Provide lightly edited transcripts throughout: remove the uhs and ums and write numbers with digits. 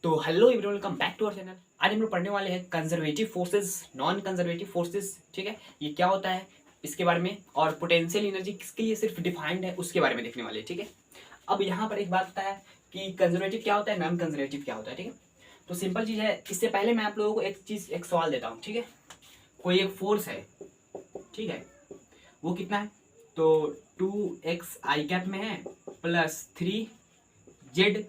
तो hello everyone, welcome back to our channel. आज हम लोग पढ़ने वाले हैं conservative forces, non conservative forces. ठीक है, ये क्या होता है इसके बारे में, और पोटेंशियल एनर्जी किसके लिए सिर्फ डिफाइंड है उसके बारे में देखने वाले हैं। ठीक है, अब यहाँ पर एक बात होता है कि कंजर्वेटिव क्या होता है, नॉन कंजर्वेटिव क्या होता है। ठीक है, तो सिंपल चीज़ है। इससे पहले मैं आप लोगों को एक सवाल देता हूँ। ठीक है, कोई एक फोर्स है, ठीक है, वो कितना है, तो 2x आई कैप में है प्लस 3z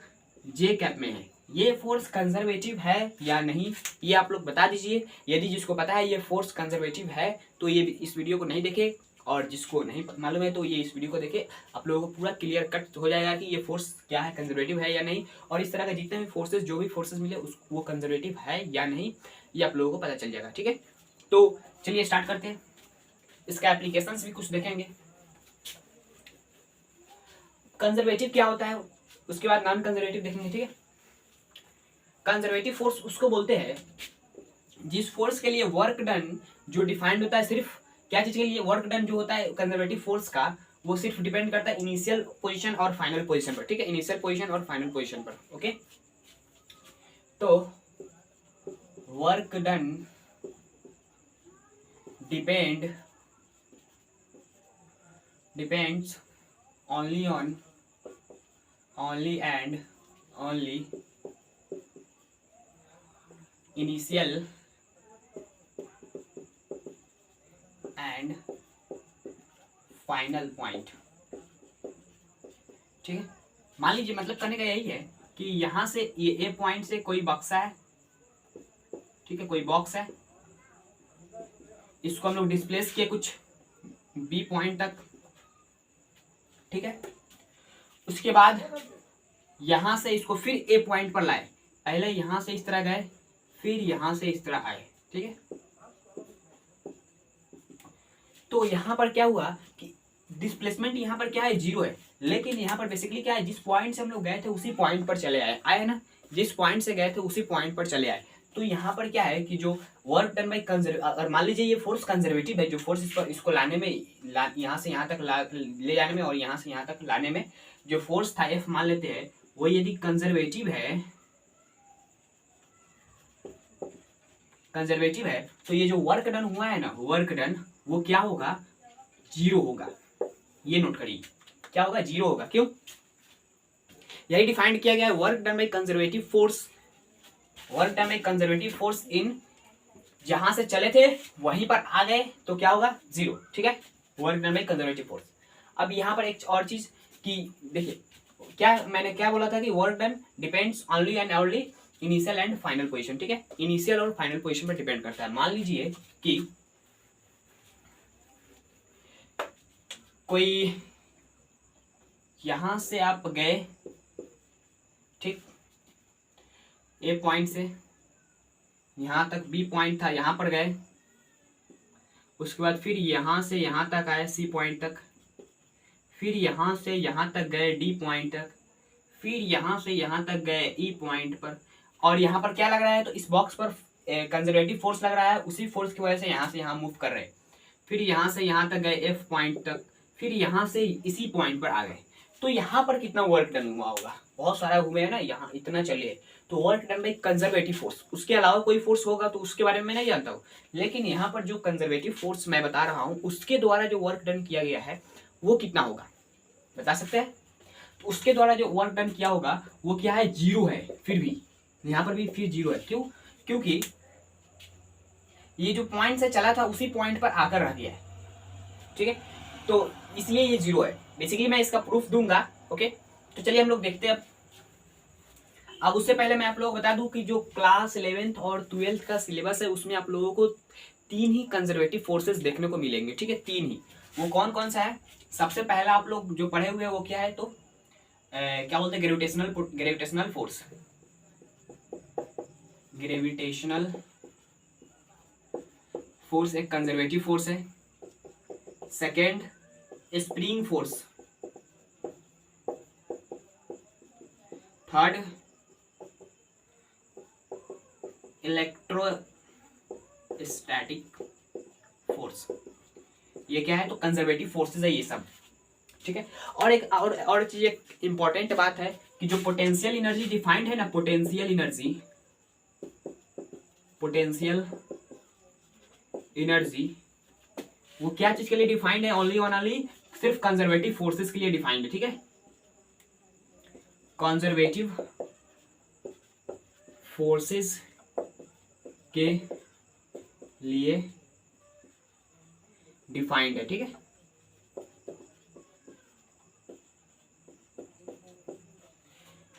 जे कैप में है। ये फोर्स कंजर्वेटिव है या नहीं, ये आप लोग बता दीजिए। यदि जिसको पता है ये फोर्स कंजर्वेटिव है तो ये इस वीडियो को नहीं देखे, और जिसको नहीं मालूम है तो ये इस वीडियो को देखे। आप लोगों को पूरा क्लियर कट हो जाएगा कि ये फोर्स क्या है, कंजर्वेटिव है या नहीं। और इस तरह के जितने भी फोर्सेस, जो भी फोर्सेस मिले वो कंजर्वेटिव है या नहीं, ये आप लोगों को पता चल जाएगा। ठीक है, तो चलिए स्टार्ट करते हैं। इसका एप्लीकेशन भी कुछ देखेंगे, कंजर्वेटिव क्या होता है, उसके बाद नॉन कंजर्वेटिव देखेंगे। ठीक है, कंजर्वेटिव फोर्स उसको बोलते हैं जिस फोर्स के लिए वर्क डन जो डिफाइंड होता है, सिर्फ क्या चीज के लिए वर्क डन जो होता है कंजर्वेटिव फोर्स का, वो सिर्फ डिपेंड करता है इनिशियल पोजीशन और फाइनल पोजीशन पर। ठीक है, इनिशियल पोजीशन और फाइनल पोजीशन पर। ओके, तो work done depends only and only initial and final point। ठीक है, मान लीजिए मतलब करने का यही है कि यहाँ से ये ए पॉइंट से कोई बक्सा है, ठीक है, कोई बॉक्स है, इसको हम लोग डिस्प्लेस किए कुछ बी पॉइंट तक। ठीक है, उसके बाद यहां से इसको फिर ए पॉइंट पर लाए। पहले यहां से इस तरह गए, फिर यहां से इस तरह आए। ठीक है, तो यहां पर क्या हुआ कि डिस्प्लेसमेंट यहां पर क्या है, 0 है। लेकिन यहां पर बेसिकली क्या है, जिस पॉइंट से हम लोग गए थे उसी पॉइंट पर चले आए ना, जिस पॉइंट से गए थे उसी पॉइंट पर चले आए। तो यहाँ पर क्या है कि जो वर्क डन बाई और मान लीजिए ये फोर्स कंजर्वेटिव है, जो फोर्स इसको लाने में, यहाँ से यहाँ तक ले जाने में और यहाँ से यहाँ तक लाने में जो फोर्स था एफ मान लेते हैं, वो यदि कंजर्वेटिव है तो ये जो वर्क डन हुआ है ना, वर्क डन वो क्या होगा, 0 होगा। ये नोट करिए, क्या होगा, 0 होगा। क्यों, यही डिफाइंड किया गया है work done by conservative force in, जहां से चले थे वहीं पर आ गए तो क्या होगा, 0। ठीक है, work done by conservative force. अब यहाँ पर एक और चीज कि देखिए, मैंने क्या बोला था कि work done depends only and only initial and final position. ठीक है, इनिशियल और फाइनल पोजीशन पर डिपेंड करता है। मान लीजिए कि कोई यहां से आप गए, ठीक, ए पॉइंट से यहां तक बी पॉइंट था, यहां पर गए, उसके बाद फिर यहां से यहां तक आए सी पॉइंट तक, फिर यहां से यहां तक गए डी पॉइंट तक, फिर यहां से यहां तक गए ई पॉइंट पर। और यहां पर क्या लग रहा है, तो इस बॉक्स पर कंजर्वेटिव फोर्स लग रहा है, उसी फोर्स की वजह से यहां से यहां मूव कर रहे हैं। फिर यहां से यहां तक गए एफ पॉइंट तक, फिर यहां से इसी पॉइंट पर आ गए। तो यहाँ पर कितना वर्क डन हुआ होगा, बहुत सारा घूमे है ना, यहाँ इतना चले, तो work done by conservative force. उसके अलावा कोई फोर्स होगा तो उसके बारे में मैं नहीं जानता हूँ, लेकिन यहाँ पर जो कंजर्वेटिव फोर्स मैं बता रहा हूँ उसके द्वारा जो वर्क डन किया गया है वो कितना होगा, बता सकते हैं। तो उसके द्वारा जो वर्क डन किया होगा वो क्या है, 0 है। फिर भी यहाँ पर भी फिर 0 है। क्यों, क्योंकि ये जो पॉइंट से चला था उसी पॉइंट पर आकर रह गया है। ठीक है, तो इसलिए ये 0 है। बेसिकली मैं इसका प्रूफ दूंगा। ओके, तो चलिए हम लोग देखते हैं। अब उससे पहले मैं आप लोगों को बता दूं कि जो क्लास 11th और 12th का सिलेबस है उसमें आप लोगों को 3 ही कंजर्वेटिव फोर्सेस देखने को मिलेंगे। ठीक है, 3 ही। वो कौन कौन सा है, सबसे पहला आप लोग जो पढ़े हुए हैं वो क्या है, तो क्या बोलते हैं, ग्रेविटेशनल फोर्स एक कंजर्वेटिव फोर्स है। Second, spring force. Third, electrostatic force. ये क्या है, तो कंजर्वेटिव फोर्सेस है ये सब। ठीक है, और एक और चीज, एक इंपॉर्टेंट बात है कि जो पोटेंशियल एनर्जी डिफाइंड है ना, पोटेंशियल एनर्जी वो क्या चीज के लिए डिफाइंड है, ओनली ऑन ओनली सिर्फ कंजर्वेटिव फोर्सेस के लिए डिफाइंड है, ठीक है, कंजर्वेटिव फोर्सेस के लिए डिफाइंड है, ठीक है।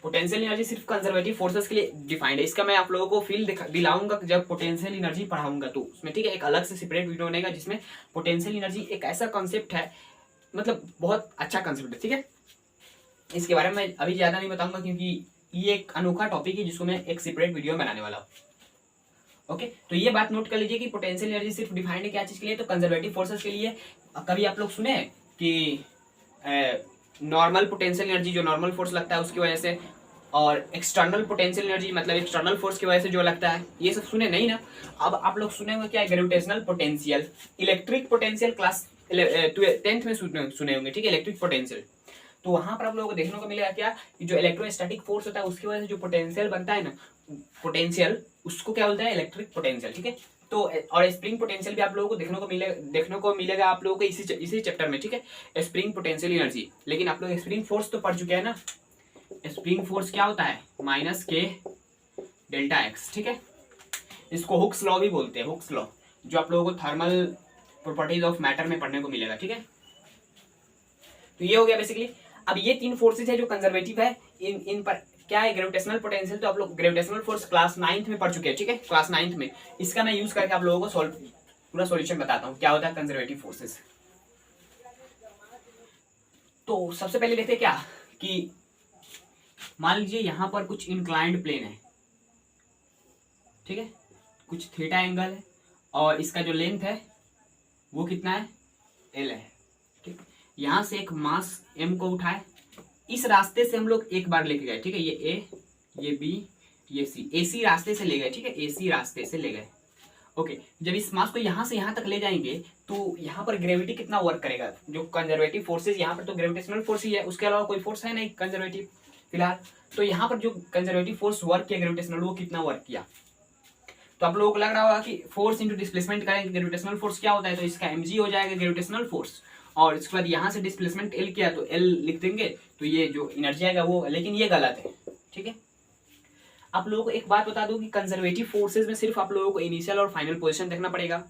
पोटेंशियल एनर्जी सिर्फ कंजर्वेटिव फोर्सेस के लिए डिफाइंड है। इसका मैं आप लोगों को फील दिलाऊंगा जब पोटेंशियल एनर्जी पढ़ाऊंगा तो उसमें, ठीक है, एक अलग से सेपरेट वीडियो बनेगा जिसमें पोटेंशियल एनर्जी एक ऐसा कॉन्सेप्ट है, मतलब बहुत अच्छा कॉन्सेप्ट है, ठीक है। इसके बारे में मैं अभी ज्यादा नहीं बताऊंगा क्योंकि ये एक अनोखा टॉपिक है जिसको मैं एक सेपरेट वीडियो बनाने वाला हूँ। ओके, तो ये बात नोट कर लीजिए कि पोटेंशियल एनर्जी सिर्फ डिफाइंड है क्या चीज के लिए, तो कंजर्वेटिव फोर्सेस के लिए। कभी आप लोग सुने कि नॉर्मल पोटेंशियल एनर्जी जो नॉर्मल फोर्स लगता है उसकी वजह से, और एक्सटर्नल पोटेंशियल एनर्जी मतलब एक्सटर्नल फोर्स की वजह से जो लगता है, ये सब सुने नहीं ना। अब आप लोग सुने होंगे क्या, gravitational potential, electric potential class 10th में सुने होंगे, ठीक है, इलेक्ट्रिक पोटेंशियल। तो वहां पर आप लोगों को देखने को मिलेगा क्या कि जो इलेक्ट्रोस्टैटिक फोर्स होता है उसकी वजह से जो पोटेंशियल बनता है ना, पोटेंशियल, उसको क्या बोलते हैं, इलेक्ट्रिक पोटेंशियल, ठीक है। तो और स्प्रिंग पोटेंशियल भी आप लोगों को देखने को मिलेगा आप लोगों को इसी चैप्टर में, ठीक है, स्प्रिंग पोटेंशियल एनर्जी। लेकिन आप लोग स्प्रिंग फोर्स तो पढ़ चुके हैं ना, स्प्रिंग फोर्स क्या होता है, -k डेल्टा एक्स, ठीक है। इसको हुक्स लॉ भी बोलते हैं, हुक्स लॉ, जो आप लोगों को थर्मल प्रॉपर्टीज ऑफ मैटर में पढ़ने को मिलेगा, ठीक है। तो ये हो गया बेसिकली। अब ये तीन फोर्सेज है जो कंजर्वेटिव है, इन पर क्या है, ग्रेविटेशनल पोटेंशियल, तो आप लोग ग्रेविटेशनल फोर्स क्लास 9th में पढ़ चुके हैं, ठीक है, क्लास 9th में। इसका मैं यूज करके आप लोगों को पूरा सॉल्यूशन बताता हूँ क्या होता है कंजर्वेटिव फोर्सेस। तो सबसे पहले देखते हैं क्या कि मान लीजिए यहां पर कुछ इंक्लाइंड प्लेन है, ठीक है, कुछ थीटा एंगल है और इसका जो लेंथ है वो कितना है, L है, ठीक। यहां से एक मास M को उठाए, इस रास्ते से हम लोग एक बार लेके गए, ठीक है, ये A, ये B, ये C, AC रास्ते से ले गए, ठीक है, AC रास्ते से ले गए। ओके, जब इस मास को यहां से यहां तक ले जाएंगे तो यहाँ पर ग्रेविटी कितना वर्क करेगा, जो कंजर्वेटिव फोर्सेज, यहाँ पर तो ग्रेविटेशनल फोर्स ही है, उसके अलावा कोई फोर्स है नहीं कंजर्वेटिव फिलहाल। तो यहाँ पर जो कंजर्वेटिव फोर्स वर्क किया ग्रेविटेशनल, वो कितना वर्क किया, तो आप लोगों को लग रहा होगा कि फोर्स इंटू डिस्प्लेसमेंट करेंगे, ग्रेविटेशनल फोर्स क्या होता है, तो इसका mg हो जाएगा ग्रेविटेशनल फोर्स, और इसके बाद यहाँ से डिस्प्लेसमेंट L किया तो L लिख देंगे, तो ये जो एनर्जी आएगा वो, लेकिन ये गलत है, ठीक है। आप लोगों को एक बात बता दूं कि कंजर्वेटिव फोर्सेज में सिर्फ आप लोगों को इनिशियल और फाइनल पोजीशन देखना पड़ेगा।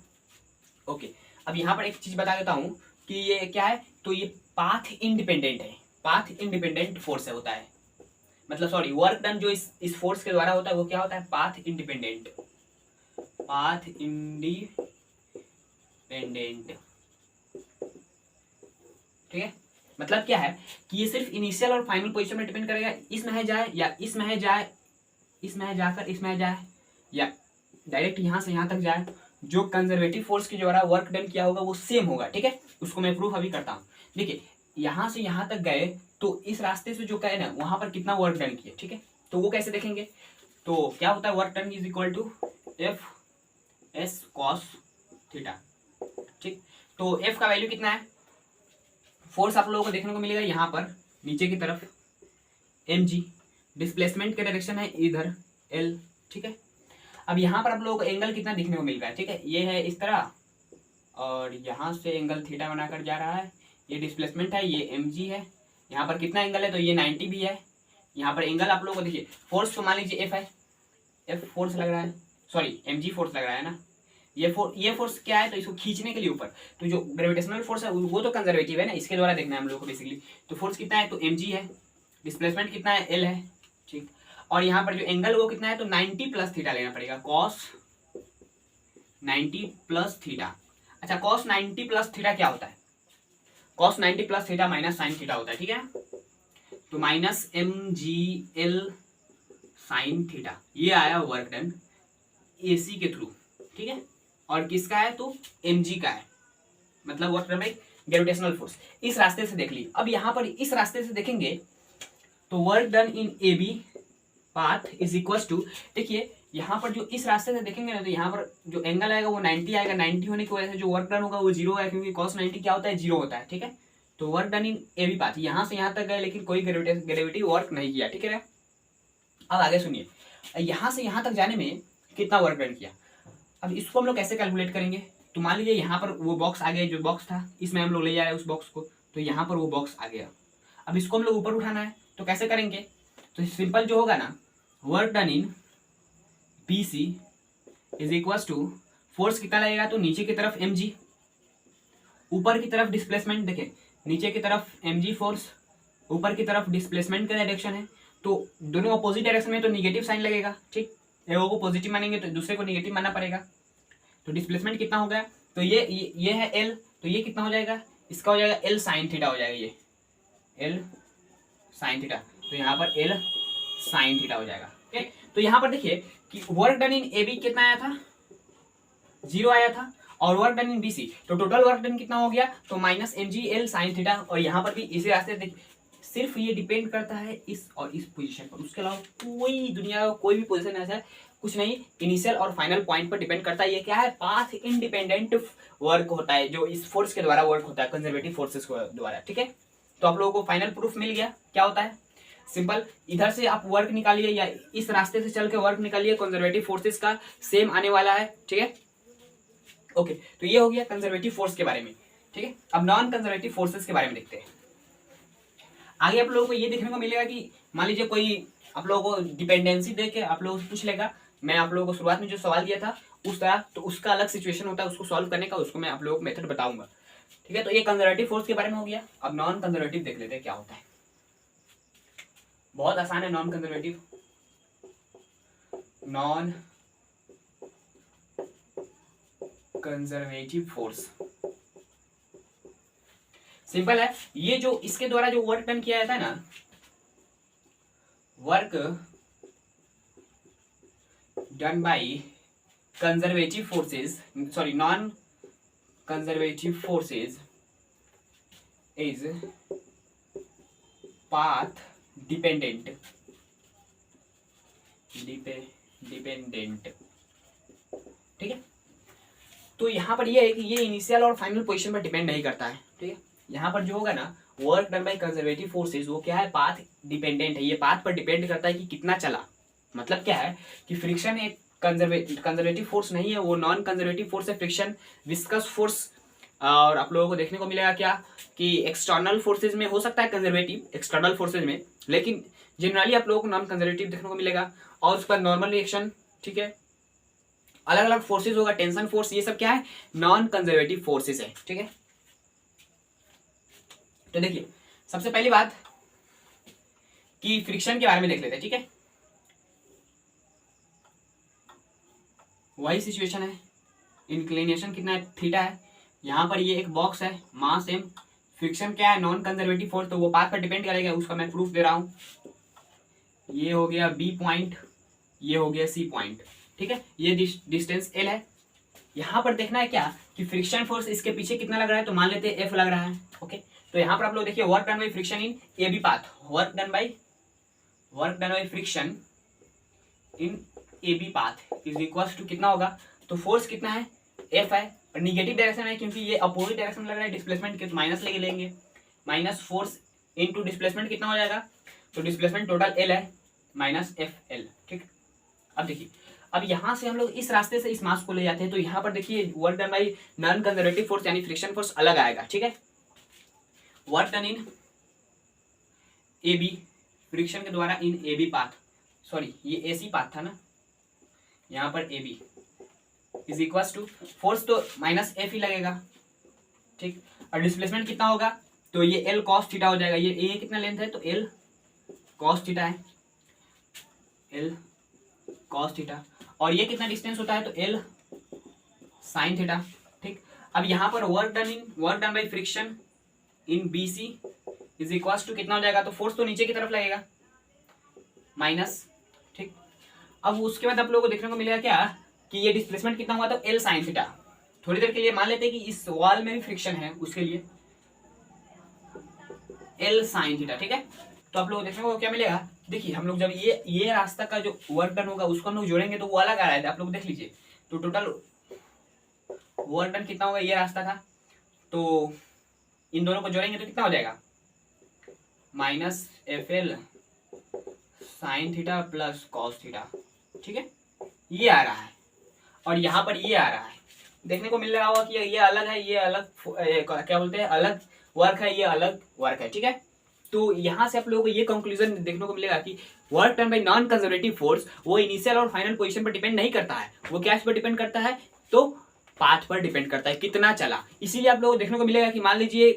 ओके, अब यहाँ पर एक चीज बता देता हूँ कि ये क्या है, तो ये पाथ इंडिपेंडेंट है, पाथ इंडिपेंडेंट फोर्स होता है, मतलब सॉरी, वर्क डन जो इस फोर्स के द्वारा होता है वो क्या होता है, पाथ इंडिपेंडेंट, पाथ इंडिपेंडेंट, ठीक है। मतलब क्या है कि ये सिर्फ इनिशियल और फाइनल पोजीशन में डिपेंड करेगा, इसमें है जाए या इसमें है जाए, इसमें है जाकर इसमें है जाए, या डायरेक्ट यहां से यहां तक जाए, जो कंजर्वेटिव फोर्स के द्वारा वर्क डन किया होगा वो सेम होगा, ठीक है। उसको मैं प्रूफ अभी करता हूँ। देखिए, यहां से यहां तक गए तो इस रास्ते से जो कहे ना वहां पर कितना वर्क डन किया, ठीक है, तो वो कैसे देखेंगे, तो क्या होता है, work done is equal to F S cos theta, ठीक। तो एफ का वैल्यू कितना है, फोर्स आप लोगों को देखने को मिलेगा यहाँ पर नीचे की तरफ mg, डिस्प्लेसमेंट का डायरेक्शन है इधर L, ठीक है। अब यहाँ पर आप लोगों को एंगल कितना दिखने को मिल रहा है, ठीक है, ये है इस तरह और यहाँ से एंगल थीटा बनाकर जा रहा है, ये डिस्प्लेसमेंट है, ये mg है, यहाँ पर कितना एंगल है, तो ये 90 भी है। यहाँ पर एंगल आप लोगों को देखिए, फोर्स तो मान लीजिए F है, F फोर्स लग रहा है, सॉरी mg फोर्स लग रहा है ना, ये फोर्स क्या है, तो इसको खींचने के लिए ऊपर, तो जो ग्रेविटेशनल फोर्स है वो तो कंजर्वेटिव है ना, इसके द्वारा देखना है हम लोग को बेसिकली। तो फोर्स कितना है, तो mg है, डिस्प्लेसमेंट कितना है, L है, ठीक। और यहाँ पर जो एंगल वो कितना है, तो 90 प्लस थीटा लेना पड़ेगा, cos 90 प्लस थीटा। अच्छा, cos 90 प्लस थीटा क्या होता है, cos 90 plus theta minus sine theta होता है, ठीक है। तो माइनस mgl साइन थीटा, ये आया वर्क डन AC के थ्रू, ठीक है। और किसका है, तो mg का है, मतलब work done by gravitational force. इस रास्ते से देख ली, अब यहाँ पर इस रास्ते से देखेंगे तो work done in AB path is equal to, देखिए यहाँ पर जो इस रास्ते से देखेंगे ना, तो यहाँ पर जो एंगल आएगा वो 90 आएगा, 90 होने की वजह से जो वर्क डन होगा वो 0 है, क्योंकि cos 90 क्या होता है, 0 होता है, ठीक है। तो work done in A B path, यहाँ से यहाँ तक गए लेकिन कोई ग्रेविटी वर्क नहीं किया, ठीक है। अब आगे सुनिए, यहाँ से यहाँ तक जाने में कितना वर्क डन किया। अब इसको हम लोग कैसे कैलकुलेट करेंगे, तो मान लीजिए यहाँ पर वो बॉक्स आ गया, जो बॉक्स था इसमें हम लोग ले जा रहे हैं उस बॉक्स को, तो यहाँ पर वो बॉक्स आ गया। अब इसको हम लोग ऊपर उठाना है, तो कैसे करेंगे, तो सिंपल जो होगा ना, work done in B C is equal to force कितना लगेगा, तो नीचे की तरफ mg, ऊपर की तरफ डिस्प्लेसमेंट, देखें नीचे की तरफ mg फोर्स, ऊपर की तरफ डिस्प्लेसमेंट का डायरेक्शन है, तो दोनों अपोजिट डायरेक्शन में तो निगेटिव साइन लगेगा, ठीक। एक को पॉजिटिव मानेंगे तो दूसरे को निगेटिव मानना पड़ेगा। तो डिस्प्लेसमेंट कितना हो गया, तो ये है l, तो ये कितना हो जाएगा, इसका हो जाएगा l साइन थीटा हो जाएगा, ये l साइन थीटा, तो यहाँ पर l साइन थीटा हो जाएगा, ठीक। तो यहाँ पर देखिए कि work done in A B कितना आया था, 0 आया था, और work done in B C, तो टोटल वर्क डन कितना हो गया, तो minus M G L sine theta. और यहाँ पर भी इसी रास्ते देखिए, सिर्फ ये डिपेंड करता है इस और इस पोजीशन पर, उसके अलावा कोई दुनिया का कोई भी पोजीशन ऐसा है कुछ नहीं, इनिशियल और फाइनल पॉइंट पर डिपेंड करता है। ये क्या है, पाथ इंडिपेंडेंट वर्क होता है जो इस फोर्स के द्वारा वर्क होता है, कंजर्वेटिव फोर्सेस के द्वारा, ठीक है। तो आप लोगों को फाइनल प्रूफ मिल गया क्या होता है, सिंपल इधर से आप वर्क निकालिए या इस रास्ते से चल के वर्क निकालिए, कंजर्वेटिव फोर्सेस का सेम आने वाला है, ठीक है। ओके, तो ये हो गया कंजर्वेटिव फोर्स के बारे में, ठीक है। अब नॉन कंजर्वेटिव फोर्सेस के बारे में देखते हैं। आगे आप लोगों को ये देखने को मिलेगा कि मान लीजिए कोई आप लोगों को डिपेंडेंसी दे के आप लोगों से पूछ लेगा, मैं आप लोगों को शुरुआत में जो सवाल दिया था उस तरह, तो उसका अलग सिचुएशन होता है, उसको सॉल्व करने का, उसको मैं आप लोगों को मेथड बताऊंगा, ठीक है। तो ये कंजर्वेटिव फोर्स के बारे में हो गया। अब नॉन कंजर्वेटिव देख लेते हैं क्या होता है। बहुत आसान है non conservative. Non conservative force simple है, ये जो इसके द्वारा जो वर्क डन किया जाता है ना, work done by conservative forces, sorry non conservative forces is path dependent, ठीक है। तो यहाँ पर ये है कि ये इनिशियल और फाइनल पोजीशन पर डिपेंड नहीं करता है, ठीक है। यहाँ पर जो होगा ना work done by conservative forces, वो क्या है, पाथ डिपेंडेंट है, ये पाथ पर डिपेंड करता है कि कितना चला। मतलब क्या है कि फ्रिक्शन एक कंजर्वेटिव फोर्स नहीं है, वो नॉन कंजर्वेटिव फोर्स है, फ्रिक्शन विस्कस फोर्स। और आप लोगों को देखने को मिलेगा क्या कि एक्सटर्नल फोर्सेज में हो सकता है कंजर्वेटिव, एक्सटर्नल फोर्सेज में, लेकिन जनरली आप लोगों को नॉन कंजर्वेटिव देखने को मिलेगा। और उस पर नॉर्मल रिएक्शन, ठीक है, अलग अलग फोर्सेज होगा, टेंशन फोर्स, ये सब क्या है, नॉन कंजर्वेटिव फोर्सेज है, ठीक है। तो देखिए सबसे पहली बात कि फ्रिक्शन के बारे में देख लेते हैं, ठीक है। वही सिचुएशन है, इंक्लिनेशन कितना है, थीटा है, यहाँ पर ये एक बॉक्स है, मास एम, फ्रिक्शन क्या है, नॉन कंजर्वेटिव फोर्स, तो वो पाथ पर डिपेंड करेगा, उसका मैं प्रूफ दे रहा हूँ। ये हो गया बी पॉइंट, ये हो गया सी पॉइंट, ठीक है, ये डिस्टेंस एल है। यहाँ पर देखना है क्या कि फ्रिक्शन फोर्स इसके पीछे कितना लग रहा है, तो मान लेते हैं एफ लग रहा है, ओके। तो यहाँ पर आप लोग देखिए work done by friction in A B path, work done by friction in A B path is equal to कितना होगा, तो फोर्स कितना है, एफ है, और निगेटिव डायरेक्शन है क्योंकि ये अपोजिट डायरेक्शन लग रहा है, डिस्प्लेसमेंट के माइनस लेके लेंगे, माइनस फोर्स इनटू डिस्प्लेसमेंट कितना हो जाएगा, तो डिस्प्लेसमेंट टोटल एल है माइनस एफ एल, ठीक। अब देखिए, अब यहाँ से हम लोग इस रास्ते से इस मास को ले जाते हैं, तो यहाँ पर देखिए work done by non conservative force यानी फ्रिक्शन फोर्स अलग आएगा, ठीक है। Work done in A B, friction के द्वारा in A B path, sorry ये ए सी पाथ था ना, यहाँ पर A B is equal to force तो माइनस एफ ही लगेगा, ठीक। और डिस्प्लेसमेंट कितना होगा, तो ये एल कॉस थीटा हो जाएगा, ये कितना लेंथ है, तो एल कॉस थीटा है, एल कॉस थीटा, और ये कितना डिस्टेंस होता है, तो एल साइन थीटा, ठीक। अब यहाँ पर work done by friction in B C is equal to कितना हो जाएगा, तो फोर्स तो नीचे की तरफ लगेगा माइनस, ठीक। अब उसके बाद आप लोगों को देखने को मिलेगा क्या कि ये डिस्प्लेसमेंट कितना हुआ, तो एल साइन थीटा। थोड़ी देर के लिए मान लेते हैं कि इस वॉल में भी फ्रिक्शन है, उसके लिए एल साइन थीटा, ठीक है। तो आप लोगों को देखने को क्या मिलेगा, देखिए हम लोग जब ये रास्ता का जो वर्क डन होगा उसको हम लोग जोड़ेंगे तो वो अलग आ रहा है, आप लोग देख लीजिए। तो टोटल वर्क डन कितना होगा, ये रास्ता था तो इन दोनों को जोड़ेंगे तो कितना हो जाएगा, minus F L sine theta plus cos theta, ठीक है, ये आ रहा है। और यहाँ पर ये आ रहा है, देखने को मिल रहा होगा कि ये अलग है, ये अलग क्या बोलते हैं, अलग वर्क है, ये अलग वर्क है, ठीक है। तो यहाँ से आप लोगों को ये कंक्लूजन देखने को मिलेगा कि work done by non conservative force वो इनिशियल और फाइनल पोजीशन पर डिपेंड नहीं करता है, वो क्या पर डिपेंड करता है, तो पाथ पर डिपेंड करता है, कितना चला। इसीलिए आप लोगों को देखने को मिलेगा कि मान लीजिए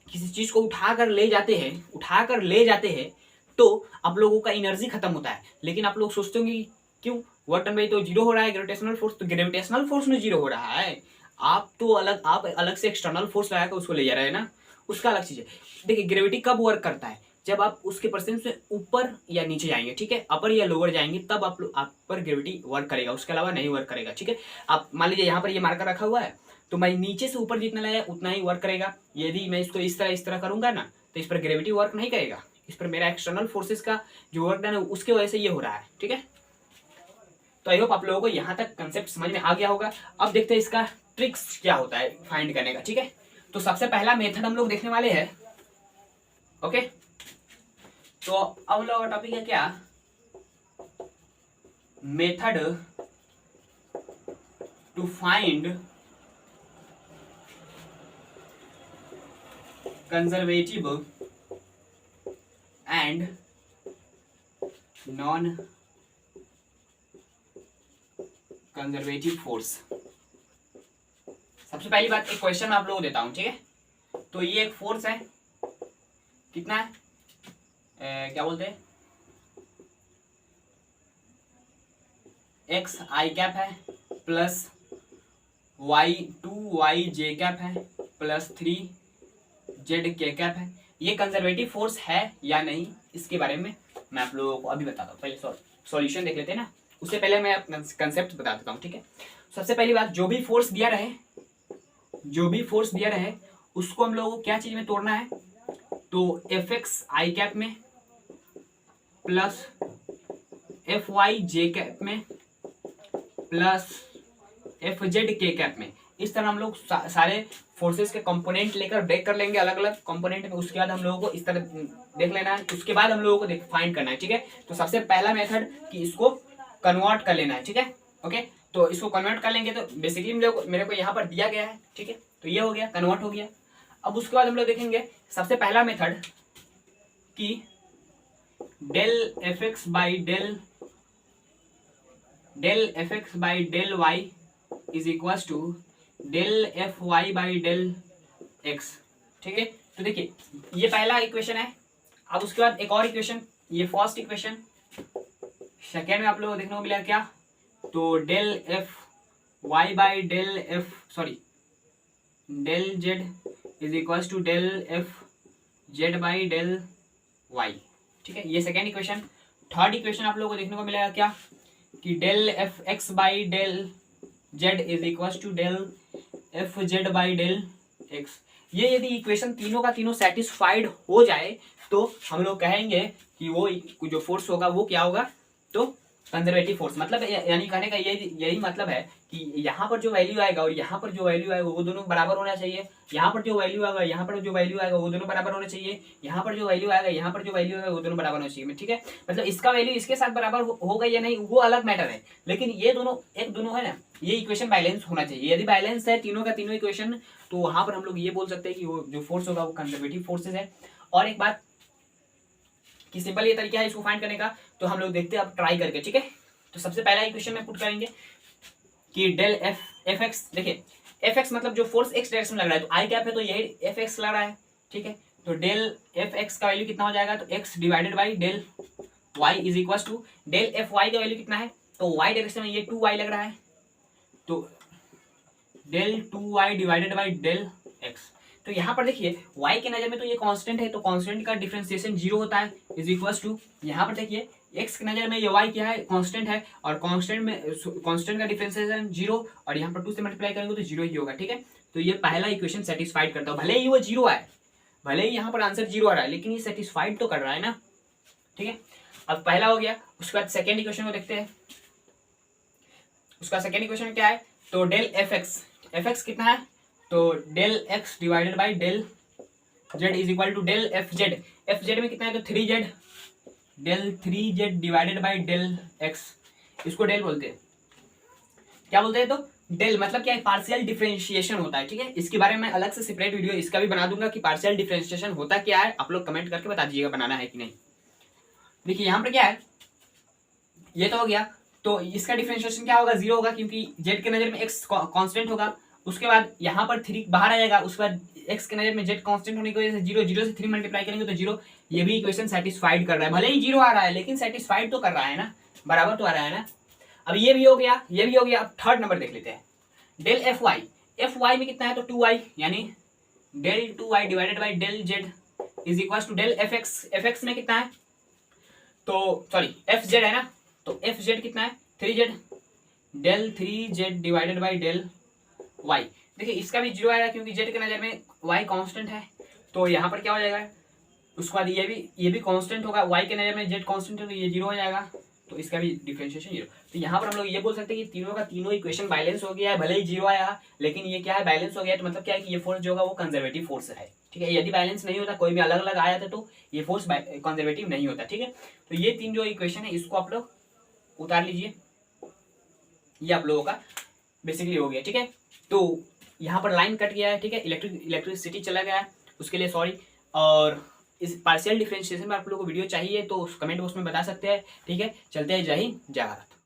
किसी चीज को उठाकर ले जाते हैं तो आप लोगों का एनर्जी खत्म होता है, लेकिन आप लोग सोचते होंगे क्यों, वर्क डन बाय तो जीरो हो रहा है, ग्रेविटेशनल फोर्स, तो ग्रेविटेशनल फोर्स में जीरो हो रहा है, आप अलग से एक्सटर्नल फोर्स लगाकर उसको ले जा रहे हैं ना, उसका अलग चीज है। देखिए ग्रेविटी कब वर्क करता है, जब आप उसके परसेंट से ऊपर या नीचे जाएंगे, ठीक है, अपर या लोअर जाएंगे, तब आप पर ग्रेविटी वर्क करेगा, उसके अलावा नहीं वर्क करेगा, ठीक है। आप मान लीजिए यहाँ पर ये मार्कर रखा हुआ है, तो मैं नीचे से ऊपर जितना लाया उतना ही वर्क करेगा। यदि मैं इसको इस तरह करूंगा ना, तो इस पर ग्रेविटी वर्क नहीं करेगा, इस पर मेरा एक्सटर्नल फोर्सेस का जो वर्क डन है उसके वजह से ये हो रहा है, ठीक है। तो आई होप आप लोगों को यहाँ तक कंसेप्ट समझ में आ गया होगा। अब देखते हैं इसका ट्रिक्स क्या होता है फाइंड करने का, ठीक है। तो सबसे पहला मेथड हम लोग देखने वाले हैं, ओके। तो अब लोग टॉपिक है क्या, method to find conservative and non conservative force. सबसे पहली बात एक क्वेश्चन मैं आप लोगों को देता हूं, ठीक है। तो ये एक फोर्स है, कितना है, क्या बोलते हैं, एक्स आई कैप है प्लस वाई जे कैप है प्लस 3 जेड के कैप है। ये कंजर्वेटिव फोर्स है या नहीं, इसके बारे में मैं आप लोगों को अभी बताता हूँ। पहले सॉल्यूशन देख लेते हैं ना, उससे पहले मैं कंसेप्ट बता देता हूँ, ठीक है। सबसे पहली बात, जो भी फोर्स दिया रहे उसको हम लोगों को क्या चीज में तोड़ना है, तो एफ एक्स आई कैप में प्लस एफ वाई जे कैप में प्लस एफ जेड के कैप में। इस तरह हम लोग सारे फोर्सेस के कंपोनेंट लेकर ब्रेक कर लेंगे अलग अलग कंपोनेंट में। उसके बाद हम लोगों को इस तरह देख लेना है, उसके बाद हम लोगों को फाइंड करना है, ठीक है। तो सबसे पहला मेथड कि इसको कन्वर्ट कर लेना है, ठीक है, ओके। तो इसको कन्वर्ट कर लेंगे, तो बेसिकली मेरे को यहाँ पर दिया गया है, ठीक है, तो ये हो गया, कन्वर्ट हो गया। अब उसके बाद हम लोग देखेंगे सबसे पहला मेथड कि del F X by del Y is equal to del F Y by del X, ठीक है। तो देखिए ये पहला इक्वेशन है। अब उसके बाद एक और इक्वेशन, ये फर्स्ट इक्वेशन। सेकेंड में आप लोगों को देखने को मिला क्या, तो del F Y by del Z is equal to del F Z by del Y, ठीक है, ये सेकेंड इक्वेशन। थर्ड इक्वेशन आप लोगों को देखने को मिलेगा क्या, कि del F X by del Z is equal to del F Z by del X. ये यदि इक्वेशन तीनों का तीनों सेटिस्फाइड हो जाए तो हम लोग कहेंगे कि वो जो फोर्स होगा वो क्या होगा, तो कंजर्वेटिव फोर्स। मतलब यानी कहने का यही मतलब है कि यहाँ पर जो वैल्यू आएगा और यहाँ पर जो वैल्यू आएगा वो दोनों बराबर होना चाहिए, यहाँ पर जो वैल्यू आएगा यहाँ पर जो वैल्यू आएगा वो दोनों बराबर होना चाहिए, यहाँ पर जो वैल्यू आएगा यहाँ पर जो वैल्यू आएगा वो दोनों बराबर होना चाहिए, ठीक है। मतलब इसका वैल्यू इसके साथ बराबर होगा या नहीं वो अलग मैटर है, लेकिन ये दोनों है ना, ये इक्वेशन बैलेंस होना चाहिए। यदि बैलेंस है तीनों का तीनों इक्वेशन, तो वहां पर हम लोग ये बोल सकते हैं कि वो जो फोर्स होगा वो कंजर्वेटिव फोर्सेज है। और एक बात कि सिंपल ये तरीका है इसको फाइंड करने का, तो हम लोग देखते हैं अब ट्राई करके, ठीक है। तो सबसे पहला इक्वेशन में पुट करेंगे कि डेल एफ एक्स, देखिए एफ एक्स मतलब जो फोर्स एक्स डायरेक्शन में लग रहा है, तो आई कैप है तो यही एफ एक्स लग रहा है, ठीक है। तो डेल एफ एक्स का वैल्यू कितना हो जाएगा, तो X divided by del Y is equal to del F Y का वैल्यू कितना है, तो वाई डायरेक्शन में ये 2y लग रहा है, तो del 2y divided by del X. तो यहाँ पर देखिए y के नजर में तो ये कांस्टेंट है, तो कांस्टेंट का डिफरेंशिएशन 0 होता है, इज इक्वल टू यहाँ पर देखिए x के नजर में ये y क्या है, कांस्टेंट है, और कांस्टेंट का डिफरेंशिएशन 0, और यहाँ पर 2 से मल्टीप्लाई करेंगे तो 0 ही होगा, ठीक है। तो ये पहला इक्वेशन सेटिस्फाइड करता है, भले ही वो 0 आए, भले ही यहाँ पर आंसर 0 आ रहा है, लेकिन ये सेटिस्फाइड तो कर रहा है ना, ठीक है। अब पहला हो गया। उसके बाद सेकेंड इक्वेशन को देखते हैं। उसका सेकेंड इक्वेशन क्या है, तो डेल एफ एक्स कितना है, तो del X divided by del Z is equal to del F Z. F Z में कितना है तो 3z, del 3z divided by del X, इसको डेल बोलते हैं। क्या बोलते हैं तो डेल मतलब क्या है, पार्शियल डिफरेंशिएशन होता है। ठीक है, इसके बारे में अलग से सेपरेट वीडियो इसका भी बना दूंगा कि पार्शियल डिफरेंशिएशन होता क्या है। आप लोग कमेंट करके बता दीजिएगा बनाना है कि नहीं। देखिए यहाँ पर क्या है, ये तो हो गया, तो इसका डिफरेंशिएशन क्या होगा, 0 होगा, क्योंकि जेड के नजर में एक्स कांस्टेंट होगा। उसके बाद यहाँ पर 3 बाहर आ जाएगा, उसके बाद एक्स के नजर में जेड कांस्टेंट होने की वजह से 0, 0 से 3 मल्टीप्लाई करेंगे तो 0। ये भी इक्वेशन सेटिस्फाइड कर रहा है, भले ही 0 आ रहा है लेकिन सेटिस्फाइड तो कर रहा है ना, बराबर तो आ रहा है ना। अब ये भी हो गया, ये भी हो गया। अब थर्ड नंबर देख लेते हैं, del F Y. F Y में कितना है तो 2y, यानी del 2y divided by del Z is equal to del F X. F X में कितना है तो सॉरी एफ जेड है ना, तो एफ जेड कितना है 3z, del 3z divided by del y। देखिए इसका भी 0 आएगा क्योंकि z के नजर में y कांस्टेंट है, तो यहाँ पर क्या हो जाएगा, उसके बाद ये भी कांस्टेंट होगा, y के नजर में z कांस्टेंट है तो ये 0 हो जाएगा, तो इसका भी डिफरेंशिएशन 0। तो यहाँ पर हम लोग ये बोल सकते हैं कि तीनों का तीनों इक्वेशन बैलेंस हो गया है, भले ही 0 आया लेकिन ये क्या है, बैलेंस हो गया। तो मतलब क्या है कि ये फोर्स जो होगा वो कंजर्वेटिव फोर्स है। ठीक है, यदि बैलेंस नहीं होता, कोई भी अलग अलग आया था तो ये फोर्स कंजर्वेटिव नहीं होता। ठीक है, तो ये तीन जो इक्वेशन है इसको आप लोग उतार लीजिए, ये आप लोगों का बेसिकली हो गया। ठीक है, तो यहाँ पर लाइन कट गया है। ठीक है, इलेक्ट्रिसिटी चला गया है, उसके लिए सॉरी। और इस पार्शियल डिफरेंशिएशन में आप लोगों को वीडियो चाहिए तो कमेंट बॉक्स में बता सकते हैं। ठीक है, चलते हैं, जय हिंद जय भारत।